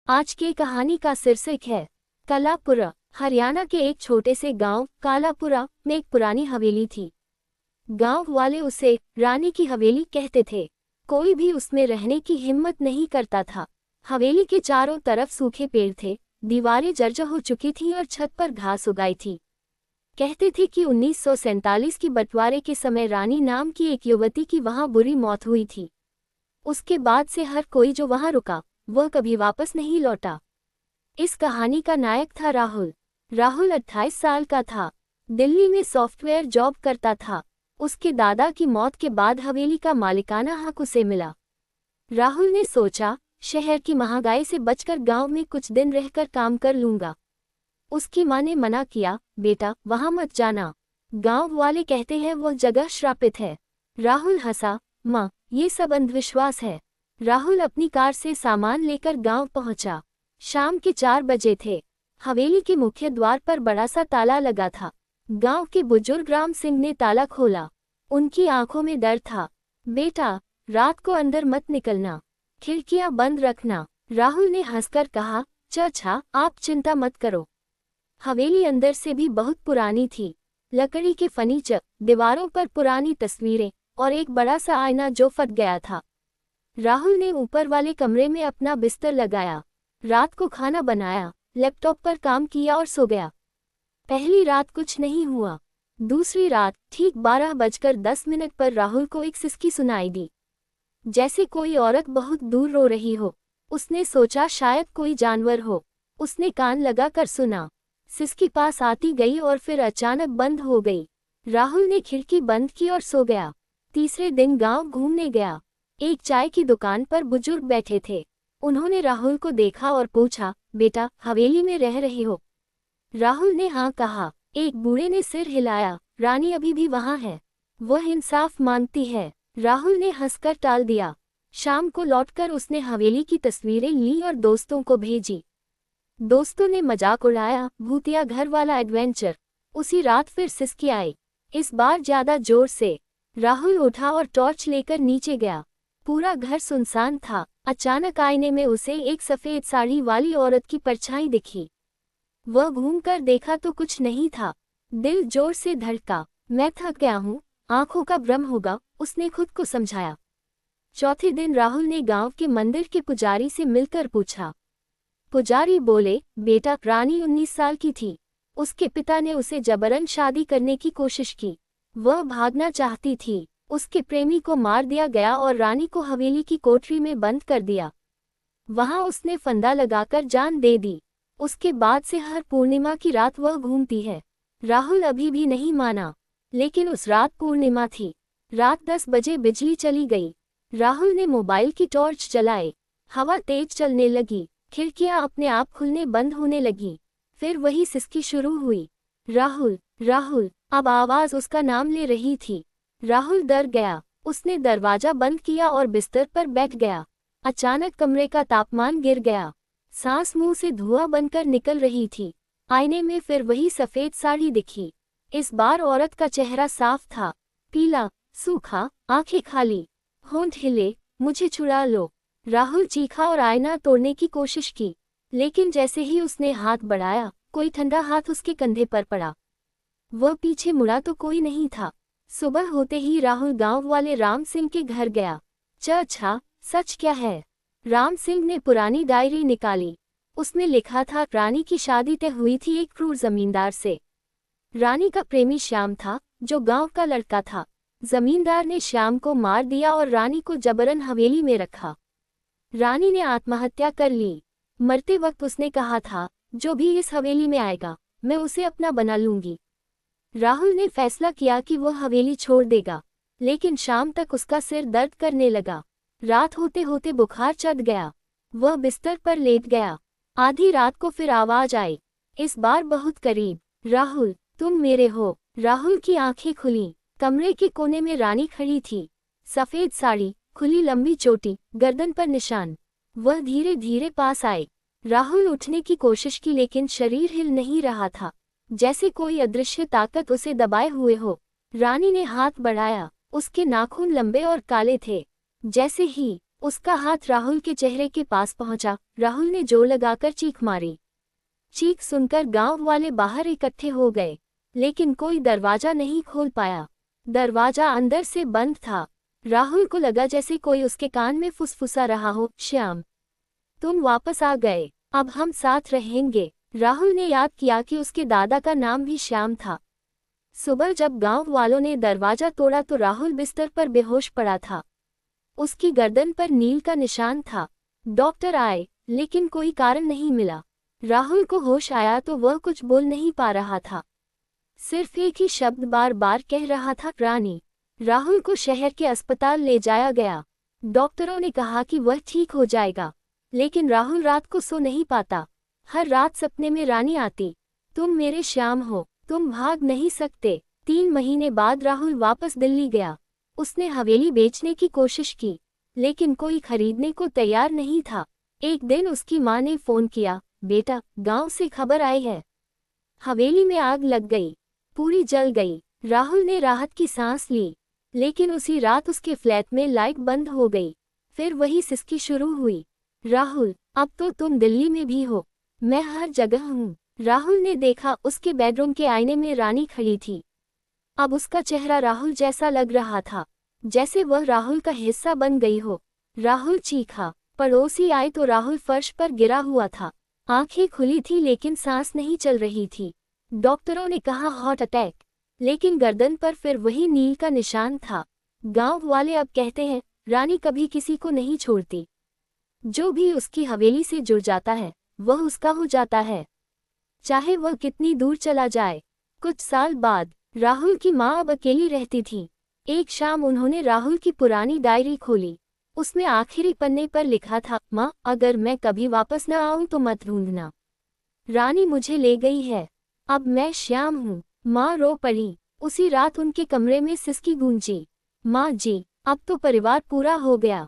आज की कहानी का शीर्षक है कालापुरा। हरियाणा के एक छोटे से गांव कालापुरा में एक पुरानी हवेली थी। गांव वाले उसे रानी की हवेली कहते थे। कोई भी उसमें रहने की हिम्मत नहीं करता था। हवेली के चारों तरफ सूखे पेड़ थे, दीवारें जर्जर हो चुकी थीं और छत पर घास उगाई थी। कहते थे कि 1947 की बंटवारे के समय रानी नाम की एक युवती की वहां बुरी मौत हुई थी। उसके बाद से हर कोई जो वहां रुका वह कभी वापस नहीं लौटा। इस कहानी का नायक था राहुल। राहुल 28 साल का था। दिल्ली में सॉफ्टवेयर जॉब करता था। उसके दादा की मौत के बाद हवेली का मालिकाना हक उसे मिला। राहुल ने सोचा, शहर की महंगाई से बचकर गांव में कुछ दिन रहकर काम कर लूंगा। उसकी मां ने मना किया, बेटा वहां मत जाना, गांव वाले कहते हैं वह जगह श्रापित है। राहुल हंसा, मां ये सब अंधविश्वास है। राहुल अपनी कार से सामान लेकर गांव पहुंचा। शाम के 4 बजे थे। हवेली के मुख्य द्वार पर बड़ा सा ताला लगा था। गांव के बुजुर्ग राम सिंह ने ताला खोला। उनकी आंखों में डर था। बेटा रात को अंदर मत निकलना, खिड़कियां बंद रखना। राहुल ने हंसकर कहा, चाचा आप चिंता मत करो। हवेली अंदर से भी बहुत पुरानी थी। लकड़ी के फर्नीचर, दीवारों पर पुरानी तस्वीरें और एक बड़ा सा आईना जो फट गया था। राहुल ने ऊपर वाले कमरे में अपना बिस्तर लगाया। रात को खाना बनाया, लैपटॉप पर काम किया और सो गया। पहली रात कुछ नहीं हुआ। दूसरी रात ठीक 12:10 पर राहुल को एक सिसकी सुनाई दी, जैसे कोई औरत बहुत दूर रो रही हो। उसने सोचा शायद कोई जानवर हो। उसने कान लगाकर सुना। सिसकी पास आती गई और फिर अचानक बंद हो गई। राहुल ने खिड़की बंद की और सो गया। तीसरे दिन गांव घूमने गया। एक चाय की दुकान पर बुजुर्ग बैठे थे। उन्होंने राहुल को देखा और पूछा, बेटा हवेली में रह रहे हो? राहुल ने हाँ कहा। एक बूढ़े ने सिर हिलाया, रानी अभी भी वहाँ है, वह इंसाफ मांगती है। राहुल ने हंसकर टाल दिया। शाम को लौटकर उसने हवेली की तस्वीरें ली और दोस्तों को भेजी। दोस्तों ने मजाक उड़ाया, भूतिया घर वाला एडवेंचर। उसी रात फिर सिसकी आई, इस बार ज्यादा जोर से। राहुल उठा और टॉर्च लेकर नीचे गया। पूरा घर सुनसान था। अचानक आईने में उसे एक सफेद साड़ी वाली औरत की परछाई दिखी। वह घूमकर देखा तो कुछ नहीं था। दिल जोर से धड़का। मैं थक गया हूँ, आंखों का भ्रम होगा, उसने खुद को समझाया। चौथे दिन राहुल ने गांव के मंदिर के पुजारी से मिलकर पूछा। पुजारी बोले, बेटा रानी 19 साल की थी। उसके पिता ने उसे जबरन शादी करने की कोशिश की। वह भागना चाहती थी। उसके प्रेमी को मार दिया गया और रानी को हवेली की कोठरी में बंद कर दिया। वहां उसने फंदा लगाकर जान दे दी। उसके बाद से हर पूर्णिमा की रात वह घूमती है। राहुल अभी भी नहीं माना, लेकिन उस रात पूर्णिमा थी। रात 10 बजे बिजली चली गई। राहुल ने मोबाइल की टॉर्च जलाई। हवा तेज चलने लगी। खिड़कियां अपने आप खुलने बंद होने लगी। फिर वही सिसकी शुरू हुई। राहुल राहुल, अब आवाज उसका नाम ले रही थी। राहुल डर गया। उसने दरवाजा बंद किया और बिस्तर पर बैठ गया। अचानक कमरे का तापमान गिर गया। सांस मुंह से धुआं बनकर निकल रही थी। आईने में फिर वही सफेद साड़ी दिखी। इस बार औरत का चेहरा साफ था, पीला, सूखा, आंखें खाली, होंठ हिले, मुझे छुड़ा लो। राहुल चीखा और आईना तोड़ने की कोशिश की, लेकिन जैसे ही उसने हाथ बढ़ाया, कोई ठंडा हाथ उसके कंधे पर पड़ा। वह पीछे मुड़ा तो कोई नहीं था। सुबह होते ही राहुल गांव वाले राम सिंह के घर गया। अच्छा सच क्या है? राम सिंह ने पुरानी डायरी निकाली। उसमें लिखा था, रानी की शादी तय हुई थी एक क्रूर जमींदार से। रानी का प्रेमी श्याम था, जो गांव का लड़का था। जमींदार ने श्याम को मार दिया और रानी को जबरन हवेली में रखा। रानी ने आत्महत्या कर ली। मरते वक्त उसने कहा था, जो भी इस हवेली में आएगा मैं उसे अपना बना लूंगी। राहुल ने फैसला किया कि वह हवेली छोड़ देगा, लेकिन शाम तक उसका सिर दर्द करने लगा। रात होते होते बुखार चढ़ गया। वह बिस्तर पर लेट गया। आधी रात को फिर आवाज आई, इस बार बहुत करीब, राहुल तुम मेरे हो। राहुल की आंखें खुलीं। कमरे के कोने में रानी खड़ी थी। सफेद साड़ी, खुली लंबी चोटी, गर्दन पर निशान। वह धीरे धीरे पास आए। राहुल उठने की कोशिश की, लेकिन शरीर हिल नहीं रहा था, जैसे कोई अदृश्य ताकत उसे दबाए हुए हो। रानी ने हाथ बढ़ाया। उसके नाखून लंबे और काले थे। जैसे ही उसका हाथ राहुल के चेहरे के पास पहुंचा। राहुल ने जोर लगाकर चीख मारी। चीख सुनकर गांव वाले बाहर इकट्ठे हो गए, लेकिन कोई दरवाजा नहीं खोल पाया। दरवाजा अंदर से बंद था। राहुल को लगा जैसे कोई उसके कान में फुसफुसा रहा हो, श्याम, तुम वापस आ गए, अब हम साथ रहेंगे। राहुल ने याद किया कि उसके दादा का नाम भी श्याम था। सुबह जब गांव वालों ने दरवाजा तोड़ा तो राहुल बिस्तर पर बेहोश पड़ा था। उसकी गर्दन पर नील का निशान था। डॉक्टर आए, लेकिन कोई कारण नहीं मिला। राहुल को होश आया तो वह कुछ बोल नहीं पा रहा था। सिर्फ एक ही शब्द बार बार कह रहा था, रानी। राहुल को शहर के अस्पताल ले जाया गया। डॉक्टरों ने कहा कि वह ठीक हो जाएगा, लेकिन राहुल रात को सो नहीं पाता। हर रात सपने में रानी आती, तुम मेरे श्याम हो, तुम भाग नहीं सकते। 3 महीने बाद राहुल वापस दिल्ली गया। उसने हवेली बेचने की कोशिश की, लेकिन कोई खरीदने को तैयार नहीं था। एक दिन उसकी माँ ने फोन किया, बेटा, गांव से खबर आई है, हवेली में आग लग गई, पूरी जल गई। राहुल ने राहत की सांस ली, लेकिन उसी रात उसके फ्लैट में लाइट बंद हो गई। फिर वही सिसकी शुरू हुई, राहुल, अब तो तुम दिल्ली में भी हो, मैं हर जगह हूँ। राहुल ने देखा, उसके बेडरूम के आईने में रानी खड़ी थी। अब उसका चेहरा राहुल जैसा लग रहा था, जैसे वह राहुल का हिस्सा बन गई हो। राहुल चीखा। पड़ोसी आए तो राहुल फर्श पर गिरा हुआ था। आंखें खुली थी लेकिन सांस नहीं चल रही थी। डॉक्टरों ने कहा हार्ट अटैक, लेकिन गर्दन पर फिर वही नील का निशान था। गांव वाले अब कहते हैं, रानी कभी किसी को नहीं छोड़ती। जो भी उसकी हवेली से जुड़ जाता है, वह उसका हो जाता है, चाहे वह कितनी दूर चला जाए। कुछ साल बाद राहुल की माँ अब अकेली रहती थी। एक शाम उन्होंने राहुल की पुरानी डायरी खोली। उसमें आखिरी पन्ने पर लिखा था, माँ, अगर मैं कभी वापस न आऊं तो मत ढूंढना, रानी मुझे ले गई है, अब मैं श्याम हूँ। माँ रो पड़ी। उसी रात उनके कमरे में सिसकी गूंजी, माँ जी, अब तो परिवार पूरा हो गया।